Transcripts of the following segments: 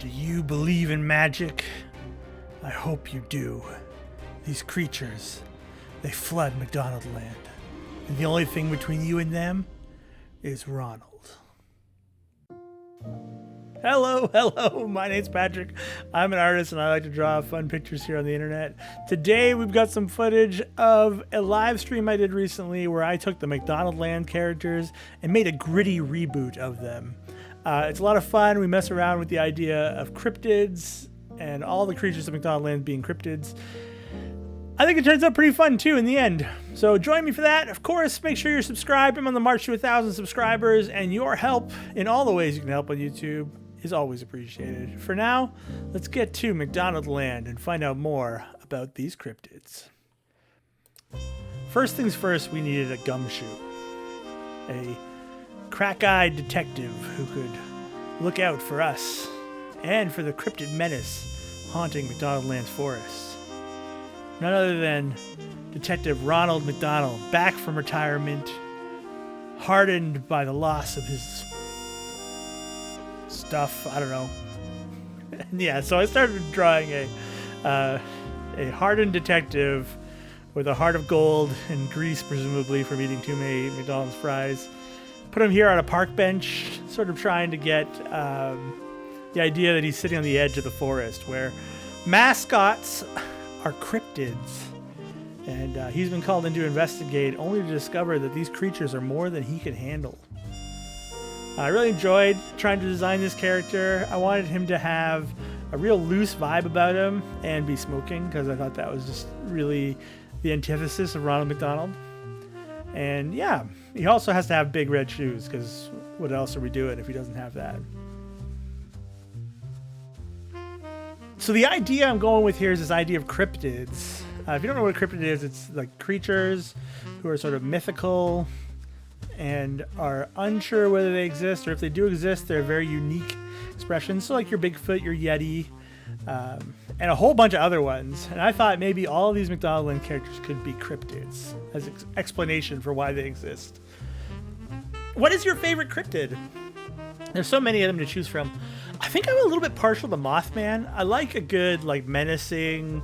Do you believe in magic? I hope you do. These creatures, they flood McDonaldland. And the only thing between you and them is Ronald. Hello, my name's Patrick. I'm an artist and I like to draw fun pictures here on the internet. Today we've got some footage of a live stream I did recently where I took the Mcdonaldland characters and made a gritty reboot of them. It's a lot of fun. We mess around with the idea of cryptids and all the creatures of McDonaldland being cryptids. I think it turns out pretty fun too in the end. So join me for that. Of course, make sure you're subscribed. I'm on the march to 1,000 subscribers, and your help in all the ways you can help on YouTube is always appreciated. For now, let's get to McDonaldland and find out more about these cryptids. First things first, we needed a gumshoe. A crack-eyed detective who could look out for us and for the cryptid menace haunting McDonaldland's forest. None other than Detective Ronald McDonald, back from retirement, hardened by the loss of his stuff. I don't know. Yeah, so I started drawing a hardened detective with a heart of gold and grease, presumably from eating too many McDonald's fries. Put him here on a park bench, sort of trying to get the idea that he's sitting on the edge of the forest where mascots are cryptids. And he's been called in to investigate, only to discover that these creatures are more than he could handle. I really enjoyed trying to design this character. I wanted him to have a real loose vibe about him and be smoking, because I thought that was just really the antithesis of Ronald McDonald. And yeah, he also has to have big red shoes, because what else are we doing if he doesn't have that? So the idea I'm going with here is this idea of cryptids. If you don't know what a cryptid is, it's like creatures who are sort of mythical and are unsure whether they exist, or if they do exist, they're very unique expressions. So like your Bigfoot, your Yeti, and a whole bunch of other ones. And I thought maybe all of these McDonaldland characters could be cryptids as explanation for why they exist. What is your favorite cryptid? There's so many of them to choose from. I think I'm a little bit partial to Mothman. I like a good, like, menacing,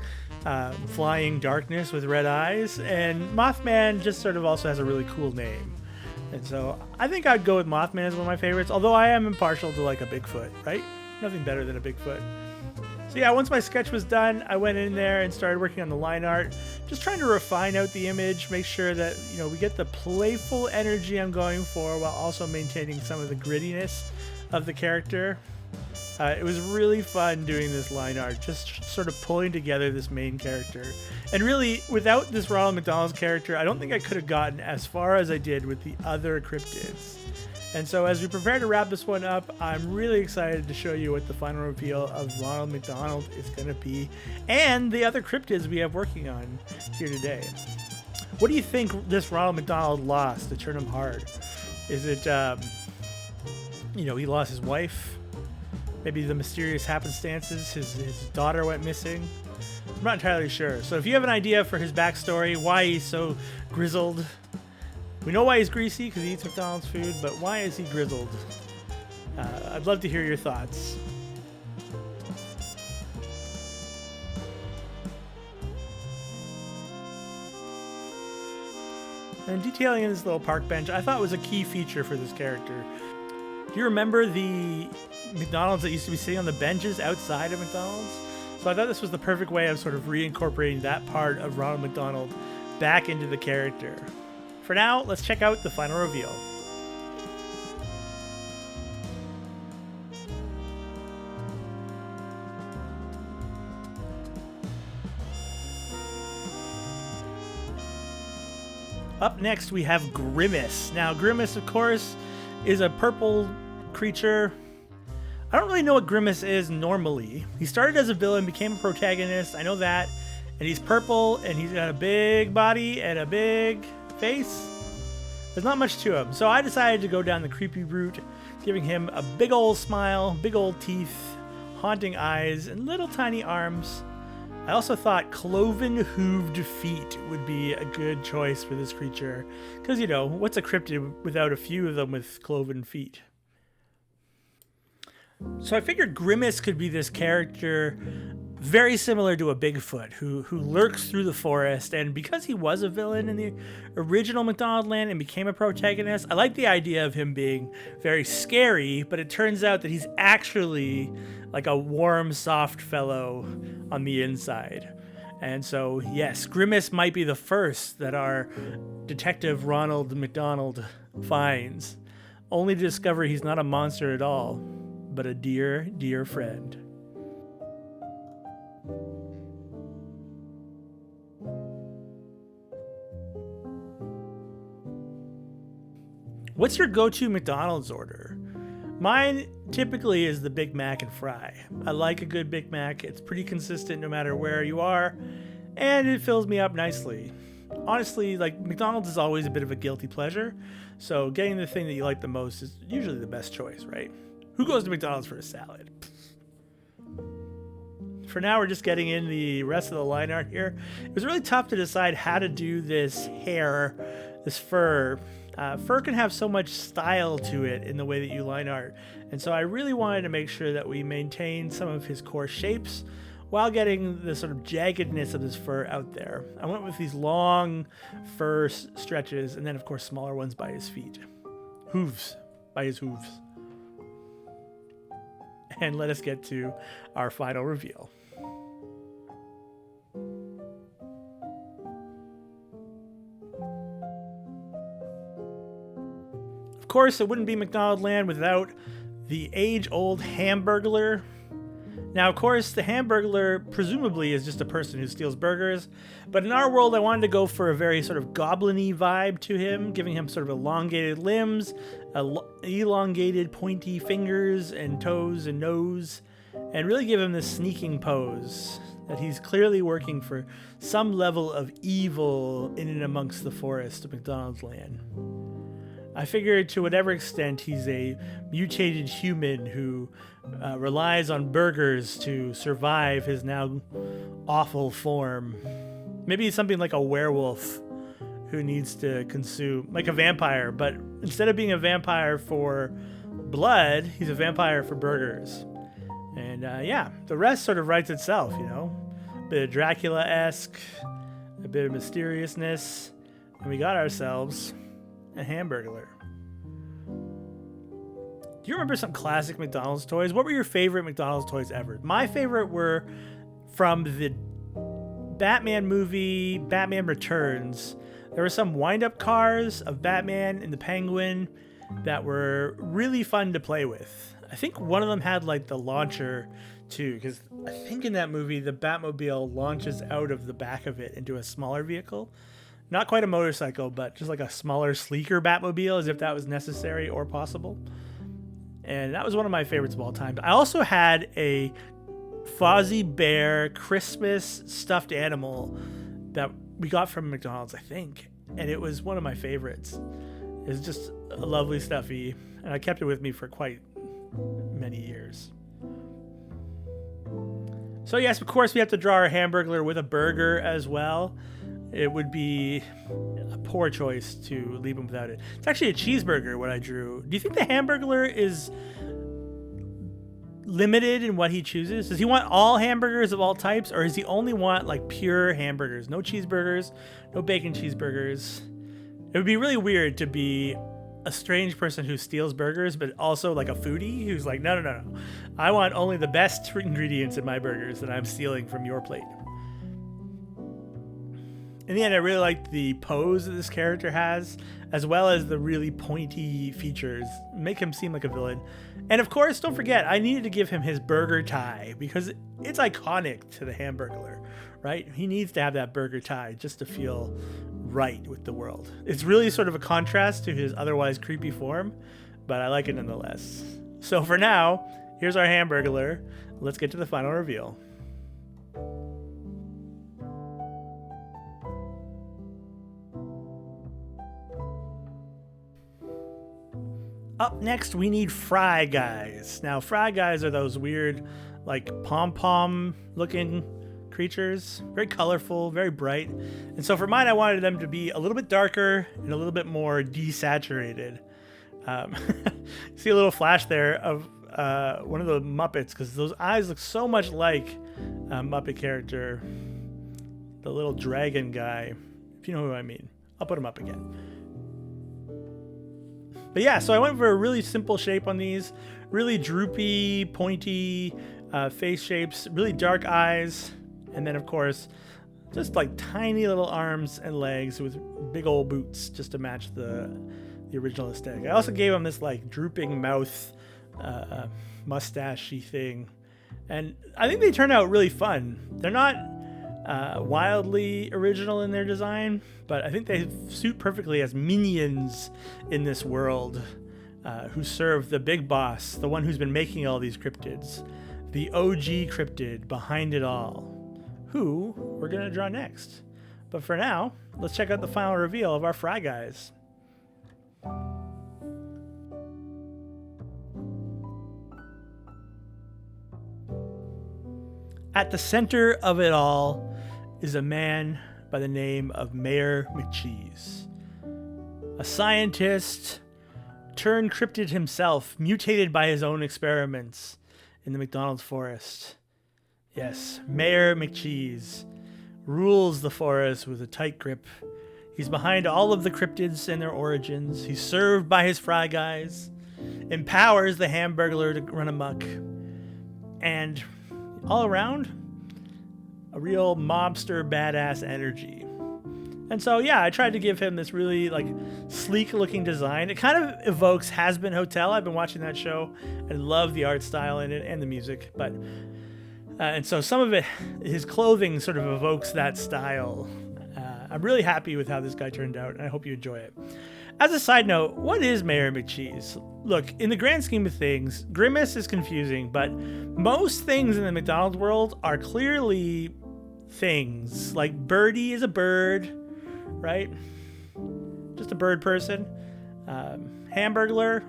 flying darkness with red eyes, and Mothman just sort of also has a really cool name. And so I think I'd go with Mothman as one of my favorites, although I am impartial to like a Bigfoot, right? Nothing better than a Bigfoot. So yeah, once my sketch was done, I went in there and started working on the line art, just trying to refine out the image, make sure that, you know, we get the playful energy I'm going for while also maintaining some of the grittiness of the character. It was really fun doing this line art, just sort of pulling together this main character. And really, without this Ronald McDonald's character, I don't think I could have gotten as far as I did with the other cryptids. And so as we prepare to wrap this one up, I'm really excited to show you what the final reveal of Ronald McDonald is going to be, and the other cryptids we have working on here today. What do you think this Ronald McDonald lost to turn him hard? Is it, he lost his wife? Maybe the mysterious happenstances, his daughter went missing. I'm not entirely sure. So if you have an idea for his backstory, why he's so grizzled. We know why he's greasy, because he eats McDonald's food, but why is he grizzled? I'd love to hear your thoughts. And detailing this little park bench, I thought was a key feature for this character. Do you remember the McDonald's that used to be sitting on the benches outside of McDonald's? So I thought this was the perfect way of sort of reincorporating that part of Ronald McDonald back into the character. For now, let's check out the final reveal. Up next, we have Grimace. Now, Grimace, of course, is a purple creature. I don't really know what Grimace is normally. He started as a villain, became a protagonist, I know that. And he's purple, and he's got a big body and a big face. There's not much to him. So I decided to go down the creepy route, giving him a big old smile, big old teeth, haunting eyes, and little tiny arms. I also thought cloven hooved feet would be a good choice for this creature. Because, you know, what's a cryptid without a few of them with cloven feet? So I figured Grimace could be this character very similar to a Bigfoot who lurks through the forest, and because he was a villain in the original McDonaldland and became a protagonist, I like the idea of him being very scary, but it turns out that he's actually like a warm, soft fellow on the inside. And so, yes, Grimace might be the first that our detective Ronald McDonald finds, only to discover he's not a monster at all, but a dear, dear friend. What's your go-to McDonald's order? Mine typically is the Big Mac and fry. I like a good Big Mac. It's pretty consistent no matter where you are, and it fills me up nicely. Honestly, like, McDonald's is always a bit of a guilty pleasure, so getting the thing that you like the most is usually the best choice, right? Who goes to McDonald's for a salad? For now, we're just getting in the rest of the line art here. It was really tough to decide how to do this hair, this fur. Fur can have so much style to it in the way that you line art, and so I really wanted to make sure that we maintain some of his core shapes while getting the sort of jaggedness of his fur out there. I went with these long fur stretches, and then of course smaller ones by his feet. Hooves, by his hooves. And let us get to our final reveal. Of course, it wouldn't be McDonaldland without the age-old Hamburglar. Now, of course, the Hamburglar presumably is just a person who steals burgers, but in our world, I wanted to go for a very sort of goblin-y vibe to him, giving him sort of elongated limbs, elongated pointy fingers and toes and nose, and really give him this sneaking pose that he's clearly working for some level of evil in and amongst the forest of McDonaldland. I figured to whatever extent he's a mutated human who relies on burgers to survive his now awful form. Maybe something like a werewolf who needs to consume, like a vampire, but instead of being a vampire for blood, he's a vampire for burgers. And yeah, the rest sort of writes itself, you know? A bit of Dracula-esque, a bit of mysteriousness, and we got ourselves a Hamburglar. Do you remember some classic McDonald's toys? What were your favorite McDonald's toys ever? My favorite were from the Batman movie, Batman Returns. There were some wind-up cars of Batman and the Penguin that were really fun to play with. I think one of them had like the launcher too, because I think in that movie the Batmobile launches out of the back of it into a smaller vehicle. Not quite a motorcycle, but just like a smaller, sleeker Batmobile, as if that was necessary or possible. And that was one of my favorites of all time. I also had a Fozzie Bear Christmas stuffed animal that we got from McDonald's, I think. And it was one of my favorites. It was just a lovely stuffy, and I kept it with me for quite many years. So yes, of course, we have to draw our Hamburglar with a burger as well. It would be a poor choice to leave him without it. It's actually a cheeseburger, what I drew. Do you think the Hamburglar is limited in what he chooses? Does he want all hamburgers of all types, or does he only want like pure hamburgers? No cheeseburgers, no bacon cheeseburgers. It would be really weird to be a strange person who steals burgers, but also like a foodie who's like, no. I want only the best ingredients in my burgers that I'm stealing from your plate. In the end, I really liked the pose that this character has, as well as the really pointy features. Make him seem like a villain. And of course, don't forget, I needed to give him his burger tie, because it's iconic to the Hamburglar, right? He needs to have that burger tie just to feel right with the world. It's really sort of a contrast to his otherwise creepy form, but I like it nonetheless. So for now, here's our Hamburglar. Let's get to the final reveal. Up next, we need Fry Guys. Now, Fry Guys are those weird, like, pom-pom looking creatures. Very colorful, very bright. And so for mine, I wanted them to be a little bit darker and a little bit more desaturated. See a little flash there of one of the Muppets because those eyes look so much like a Muppet character, the little dragon guy, if you know who I mean. I'll put him up again. But yeah, so I went for a really simple shape on these, really droopy, pointy face shapes, really dark eyes, and then of course, just like tiny little arms and legs with big old boots just to match the original aesthetic. I also gave him this like drooping mouth, mustache-y thing, and I think they turned out really fun. They're not wildly original in their design, but I think they suit perfectly as minions in this world who serve the big boss, the one who's been making all these cryptids, the OG cryptid behind it all, who we're going to draw next. But for now, let's check out the final reveal of our Fry Guys. At the center of it all is a man by the name of Mayor McCheese. A scientist turned cryptid himself, mutated by his own experiments in the McDonald's forest. Yes, Mayor McCheese rules the forest with a tight grip. He's behind all of the cryptids and their origins. He's served by his Fry Guys, empowers the Hamburglar to run amok, and all around, a real mobster badass energy. And so, yeah, I tried to give him this really like sleek looking design. It kind of evokes Has Been Hotel. I've been watching that show and love the art style in it and the music. But and so some of it, his clothing sort of evokes that style. I'm really happy with how this guy turned out, and I hope you enjoy it. As a side note, what is Mayor McCheese? Look, in the grand scheme of things, Grimace is confusing, but most things in the McDonald's world are clearly things. Like Birdie is a bird, right? Just a bird person. Hamburglar,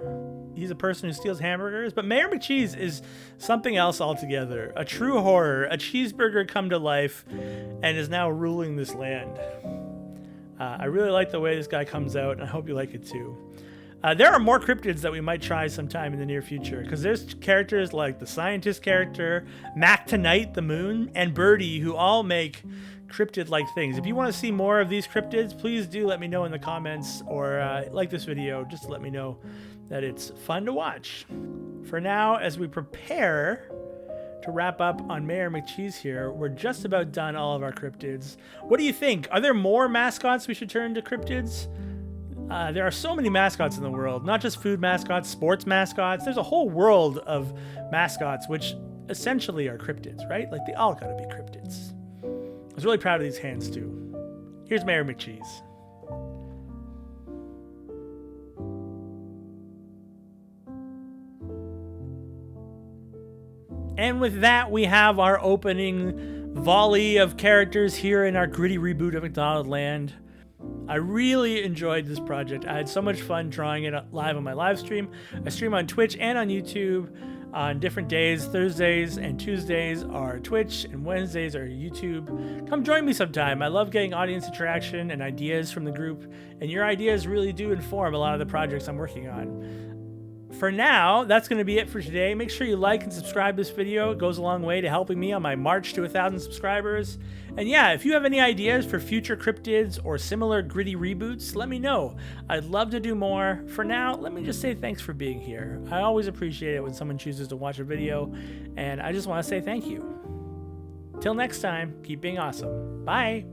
he's a person who steals hamburgers. But Mayor McCheese is something else altogether. A true horror, a cheeseburger come to life, and is now ruling this land. I really like the way this guy comes out, and I hope you like it too. There are more cryptids that we might try sometime in the near future, because there's characters like the scientist character, Mac Tonight, the moon, and Birdie, who all make cryptid-like things. If you want to see more of these cryptids, please do let me know in the comments, or like this video, just to let me know that it's fun to watch. For now, as we prepare to wrap up on Mayor McCheese here, we're just about done all of our cryptids. What do you think? Are there more mascots we should turn to cryptids? There are so many mascots in the world, not just food mascots, sports mascots. There's a whole world of mascots, which essentially are cryptids, right? Like they all gotta be cryptids. I was really proud of these hands too. Here's Mayor McCheese. And with that, we have our opening volley of characters here in our gritty reboot of McDonaldland. I really enjoyed this project. I had so much fun drawing it live on my live stream. I stream on Twitch and on YouTube on different days. Thursdays and Tuesdays are Twitch, and Wednesdays are YouTube. Come join me sometime. I love getting audience interaction and ideas from the group, and your ideas really do inform a lot of the projects I'm working on. For now, that's going to be it for today. Make sure you like and subscribe this video. It goes a long way to helping me on my march to 1,000 subscribers. And yeah, if you have any ideas for future cryptids or similar gritty reboots, let me know. I'd love to do more. For now, let me just say thanks for being here. I always appreciate it when someone chooses to watch a video, and I just want to say thank you. Till next time, keep being awesome. Bye!